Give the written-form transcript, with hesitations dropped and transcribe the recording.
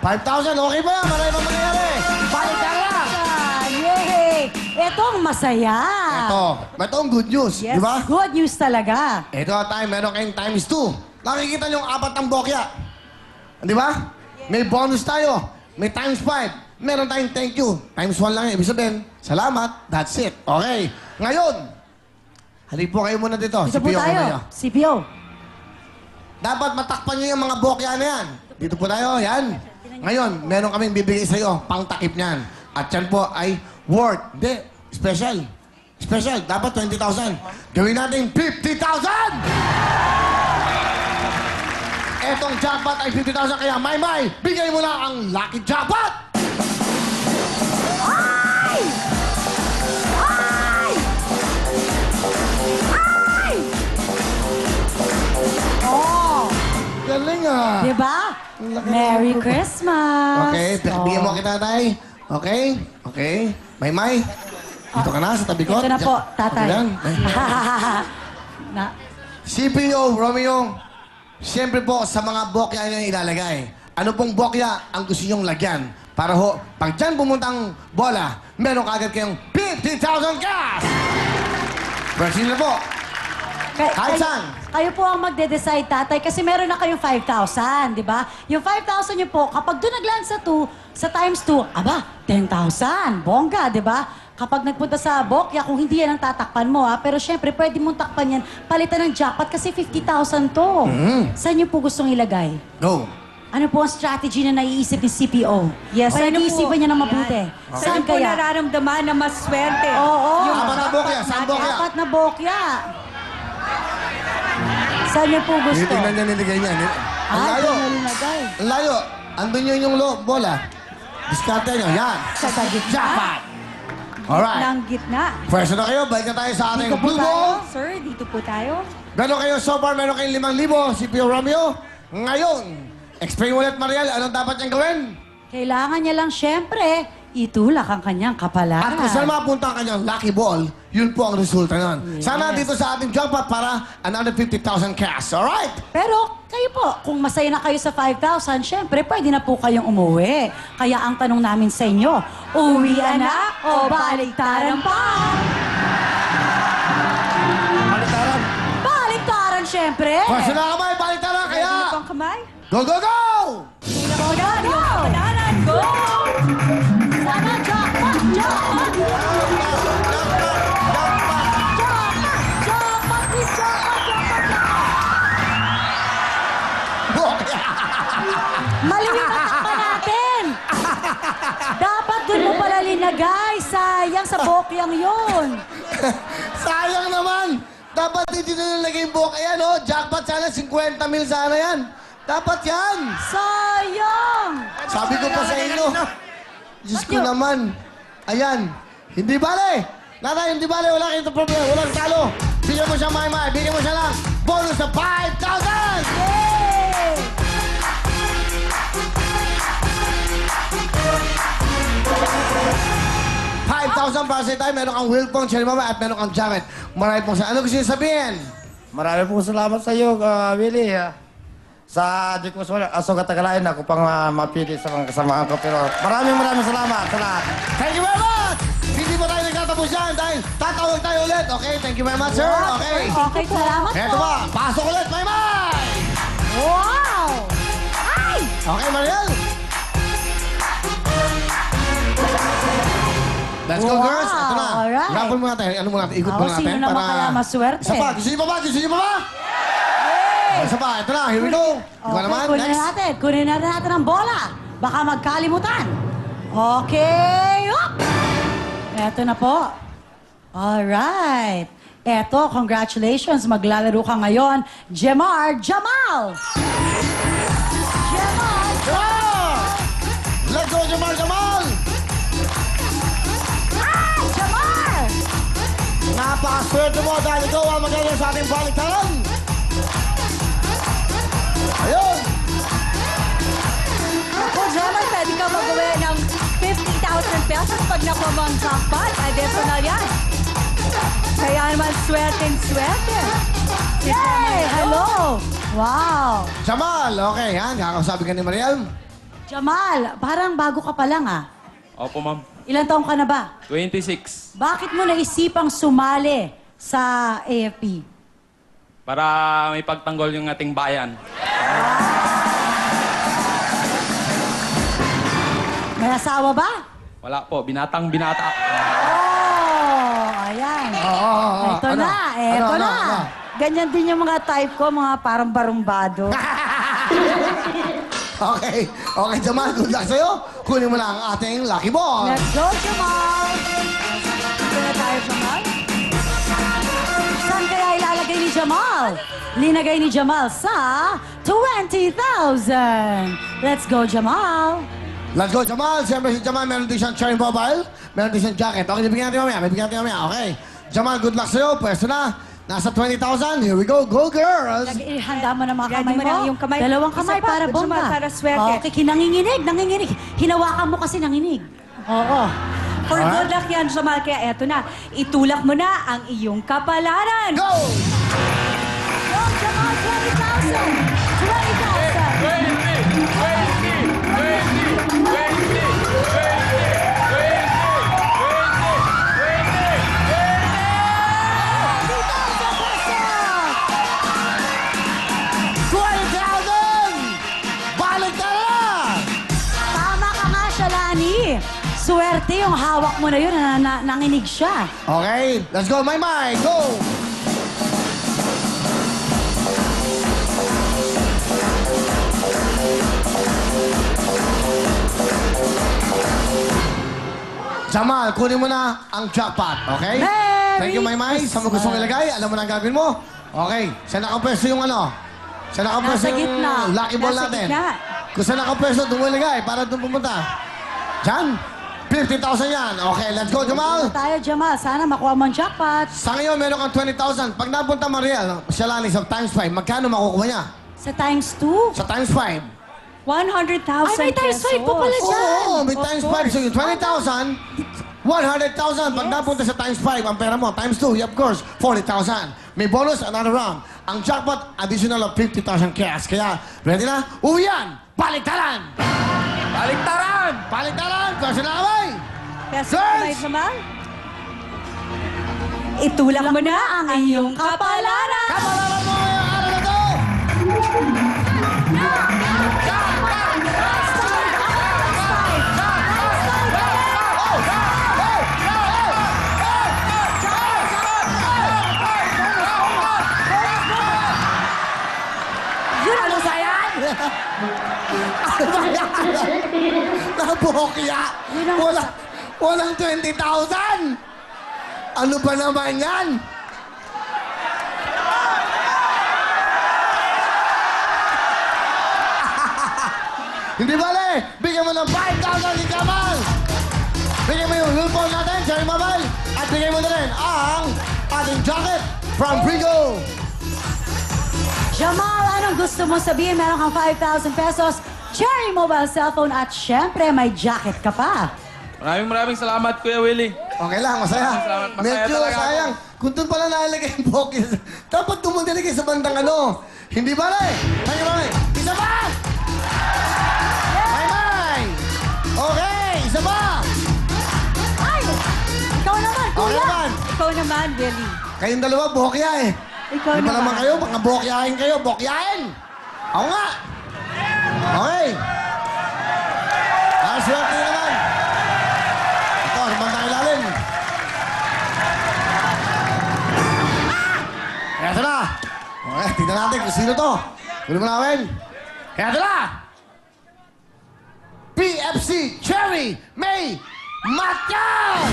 5,000, okay ba? Marami pa mangyayari. Balik ka lang. Yay! Ito ang masaya. Ito ang good news, Yes, di ba? good news talaga. Ito meron kayong times 2. Nakikita niyo yung 4 ng bokya. Di ba? May bonus tayo. May times 5. Meron tayong thank you. Times 1 lang yun. Ibig sabihin, salamat, that's it. Okay. Ngayon, halip po kayo muna dito. Dito po CPO tayo. muna. CPO. Dapat matakpan niyo yung mga bokya na yan. Dito po tayo, yan. Ngayon, meron kaming bibigay sa iyo, pang takip niyan. At yan po ay worth. Hindi, special. Special, dapat 20,000. Gawin natin 50,000! Etong jackpot ay 50,000, kaya Maymay, bigay mo na ang lucky jackpot! Ay! Ay! Ay! Oh! Galing ah! Diba? Merry Christmas! Okay, bigyan mo kita, tay. Okay? Okay. Maymay, dito ka na sa tabi ko. Ito na po, tatay. Okay lang. Na, CPO, Romeo, siyempre po sa mga bokya niya ilalagay. Ano pong bokya ang gusto niyong lagyan? Para ho, pag dyan pumuntang bola, meron ka agad kayong 50,000 cash! Proceed na po. Kahit saan. Kayo po ang magde-decide, tatay, kasi meron na kayong 5,000, di ba? Yung 5,000 nyo po, kapag doon nag-land sa times 2, aba, 10,000. Bongga, di ba? Kapag nagpunta sa bokya, kung hindi yan ang tatakpan mo, ha? Pero syempre, pwede mong takpan yan, palitan ng jackpot kasi 50,000 to. Saan nyo po gustong ilagay? Go. Ano po ang strategy na naiisip ni CPO? Yes, O ano po? naiisipan niya ng mabuti? Saan po kaya? nararamdaman na mas swerte? Oo. Apat na bokya, saan bokya? Apat na bokya. Saan niyo po gusto? Titignan niya nilagay niya. Ang layo. doon nilagay. Ang layo. Andun yun yung bola. Diskarte niyo. Yan. Sa gitna. Jackpot. Alright. Ng gitna. Pwesto na kayo. Balik na tayo sa ating Dito po blue tayo. ball. Sir, dito po tayo. Meron kayo so far, meron kayong 5,000, CPO Romeo. Ngayon, explain ulit, Mariel, anong dapat niyang gawin? Kailangan niya lang, syempre, itulak ang kanyang kapalaran. At kung saan mapunta ang kanyang lucky ball, yun po ang resulta nun. Sana dito sa ating jackpot para another 50,000 cash. Alright? Pero kayo po, kung masaya na kayo sa 5,000, syempre, pwede na po kayong umuwi. Kaya ang tanong namin sa inyo, uwian na o baliktaran pa? Baliktaran. Baliktaran, syempre! Pwesto na kamay, baliktaran. Kaya, Ready na pong kamay? go, go, go! Go, go, go! Kapalaran, go! Sana jackpot! Jackpot! Jackpot! Please, jackpot! Maliwanag pa natin! Dapat dun mo pala linagay. Sayang sa bokyang yun. Sayang naman. Dapat dito na nilagay yung buhok. Ayan, oh. Jackpot sana, 50,000 sana yan. Dapat yan. Sayang! Sabi ko pa sa inyo. Diyos ko naman. Ayan. Hindi bale. Nanay, hindi bale. Wala kayong problema. Walang talo. Bigyan mo siya, Maymay. Bigyan mo siya lang. Bonus na 5,000! Yay! $5,000 para sa tayo. Meron kang Wilpong, Cherry Mama, at meron kang Jamet. Marami pong sa... Ano gusto niyo sabihin? Marami pong salamat sa iyo, Willie. Sa di ko aso katagalain ako pang mapili sa mga kasamahan ko. Pero maraming salamat sa lahat. Thank you very much! Hindi pa tayo nagtatapos yan dahil tatawag tayo ulit. Okay, thank you very much, sir. Okay. Okay, salamat Eto po. ba? Pasok ulit, Maymay! Wow! Ay! Okay, Mariel? Let's go, Wow, girls. Ito na. alright. Raffle muna tayo. Ano muna natin? Ikot muna natin. Sino naman kaya maswerte? Isa pa. Gusto niyo pa ba? Gusto niyo pa ba? Isa pa. Ito na. Here we go. Ikaw Okay, naman. kunin Next. natin. Kunin natin ang bola. Baka magkalimutan. Okay. Up! Eto na po. Alright. Eto, congratulations. Maglalaro ka ngayon. Jemar Jamal. Jemar. Jamal! Let's go, Jamal! Jamal! Ay, Jamar! Napakaswerte mo dahil ikaw ang maglalaro sa ating baliktaran. Ayun! Ako, Jamar, pwede ka magawa ng 50,000 pesos pag nakuha mo ang jackpot. Additional yan. Kaya naman, swerte. Yay! Hello! Wow! Jamal! Okay, yan. Kakausapin ka ni Mariel. Jamal, parang bago ka pa lang ah. Opo, ma'am. Ilan taong ka na ba? 26. Bakit mo naisipang sumali sa AFP? Para may pagtanggol yung ating bayan. May asawa ba? Wala po, binatang binata. Oh, ayan. Ito Ano? na, eto Ano? na. Ganyan din yung mga type ko, mga parang barumbado. Okay. Okay, Jamal, good luck sa'yo. Kunin mo lang ang ating lucky ball. Let's go, Jamal! Ito na tayo, Jamal. Saan kaya ilalagay ni Jamal? Linagay ni Jamal sa 20,000. Let's go, Jamal. Let's go, Jamal. Siyempre si Jamal, meron din siyang cherry mobile. Meron din siyang jacket. Okay, bibigyan natin mamaya. Bibigyan natin mamaya. Okay. Jamal, good luck sa'yo. Pwesto na. Nasa 20,000. Here we go. Go, girls! Handa mo na mga Ready kamay mo mo. na yung kamay. Dalawang Isa kamay pa, para Jamal, bongga. para swerte. Okay, nanginginig. Hinawakan mo kasi nanginig. Oo. For Alright. good luck yan, Jamal. Kaya eto na, itulak mo na ang iyong kapalaran. Go! Go, Jamal, 20,000. 20,000. Balik na na! Tama ka nga, Shalani. Swerte yung hawak mo na yun, nanginig siya. Okay, let's go, my, go! Jamal, kunin mo na ang jackpot, okay? Merry Thank you, Maymay. Sa mga gustong ilagay, alam mo na ang gagawin mo? Okay, saan nakapwesto yung ano? Saan nakapwesto Nasa gitna. yung lucky ball Nasa natin? gitna. Kung saan nakapwesto, doon mo ilagay para doon pumunta. Diyan, 50,000 yan. Okay, let's go, Jamal. Tayo, Jamal. Sana makuha mo ang jackpot. Sa ngayon, meron kang 20,000. Pag napunta Mariel, Shalani sa times 5, magkano makukuha niya? Sa times 2. Sa times 5. 100,000 Ay, may times 5 po pala dyan. Oo, may Of times course. 5. So yung 20,000, 100,000. Pag napunta sa times 5, ang pera mo, times 2, of course, 40,000. May bonus, another round. Ang jackpot, additional of 50,000 cash. Kaya, ready na? Uwi yan! Baliktaran! Baliktaran! Baliktaran! Pwede na kamay! Kaya sa Girls! kamay, Jamal. Itulak mo na ang iyong kapalaran. Kapalaran mo ngayong araw na to! Yun ang masayan! Nabokya! Yun ang- Walang 20,000! Ano ba naman yan? Hindi bale! Bigyan mo ng 5,000 si Kamal! Bigyan mo yung willphone natin, cherry mobile, at bigyan mo na rin ang ating jacket from Brigo! Jamal, anong gusto mo sabihin? Meron kang 5,000 pesos, cherry mobile cellphone, at syempre, may jacket ka pa. Maraming salamat, Kuya Willie. Okay lang, masaya. Salamat, masaya Medyo talaga ako. sayang. Kung doon pala nalagay yung bokis, dapat doon mo nilagay sa bandang ano. Hindi ba, Lai? Tayo ba, Lai? Isa pa! May! Okay, isa pa! Ay! Ikaw naman, Okay kuya! naman. Ikaw naman, Willie. Kayong dalawa, bokya eh. Ikaw Hindi pa naman naman. kayo, mga bokyahin kayo, bokyahin! Ako nga! Okay. Swerte na naman. Ito, sa bandang ilalim. Kaya ito na. Okay, tignan natin kung sino to. Kunin mo namin. Kaya ito na. PFC Cherry May Matyan!